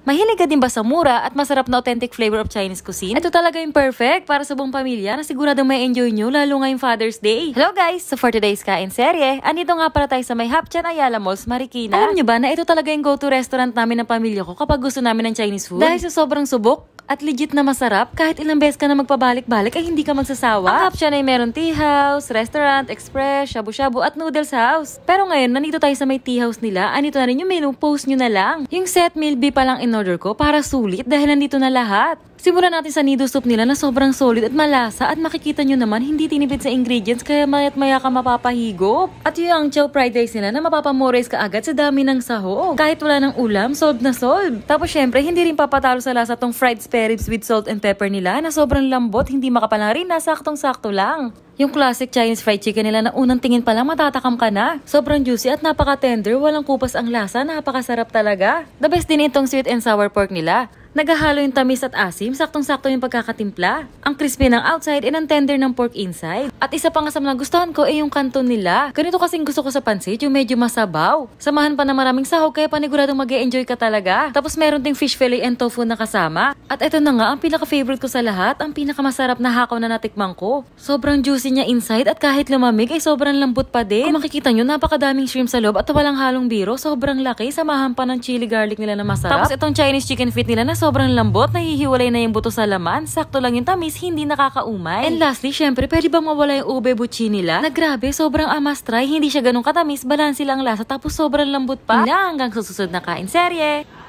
Mahilig ka din ba sa mura at masarap na authentic flavor of Chinese cuisine? Ito talaga yung perfect para sa buong pamilya na siguradong may enjoy nyo lalo ngayong Father's Day. Hello guys! So for today's kain serye, andito nga para tayo sa may Hapchan Ayala Malls, Marikina. Alam nyo ba na ito talaga yung go-to restaurant namin ng pamilya ko kapag gusto namin ng Chinese food? Dahil sa sobrang subok at legit na masarap, kahit ilang beses ka na magpabalik-balik ay hindi ka magsasawa. Ang Hapchan ay meron tea house, restaurant, express, shabu-shabu at noodles house. Pero ngayon, nandito tayo sa may tea house nila. Anito na rin yung menu, post nyo na lang. Yung set meal B pa lang in-order ko para sulit dahil nandito na lahat. Simulan natin sa nido soup nila na sobrang solid at malasa at makikita nyo naman hindi tinipid sa ingredients kaya maya't maya ka mapapahigop. At yung chow fried rice nila na mapapamores ka agad sa dami ng sahog. Kahit wala ng ulam, solve na solve. Tapos syempre, hindi rin papatalo sa lasa tong fried spare ribs with salt and pepper nila na sobrang lambot, hindi makapalang rin, saktong-sakto lang. Yung classic Chinese fried chicken nila na unang tingin pa lang matatakam ka na. Sobrang juicy at napaka-tender, walang kupas ang lasa, napakasarap talaga. The best din itong sweet and sour pork nila. Naghahalo yung tamis at asim, saktong-sakto yung pagkakatimpla. Ang crispy ng outside and ang tender ng pork inside. At isa pa nga sa mga gustuhan ko ay yung kanton nila. Ganito kasing gusto ko sa pansit, yung medyo masabaw. Samahan pa na maraming sahog kaya paniguradong mag-e-enjoy ka talaga. Tapos meron ding fish fillet and tofu na kasama. At ito na nga ang pinaka-favorite ko sa lahat, ang pinakamasarap na hakaw na natikman ko. Sobrang juicy niya inside at kahit lumamig ay sobrang lambot pa din. Kung makikita nyo, napakadaming shrimp sa loob at walang halong biro. Sobrang laki, samahan pa ng chili garlic nila na masarap. Tapos itong Chinese chicken feet nila na sobrang lambot, nahihiwalay na yung buto sa laman, sakto lang yung tamis, hindi nakakaumay. And lastly, syempre, pwede bang mawala yung ube buchi nila? Na grabe, sobrang amastray, hindi siya ganun katamis, balansi lang lasa, tapos sobrang lambot pa. Hanggang susunod na kain serye.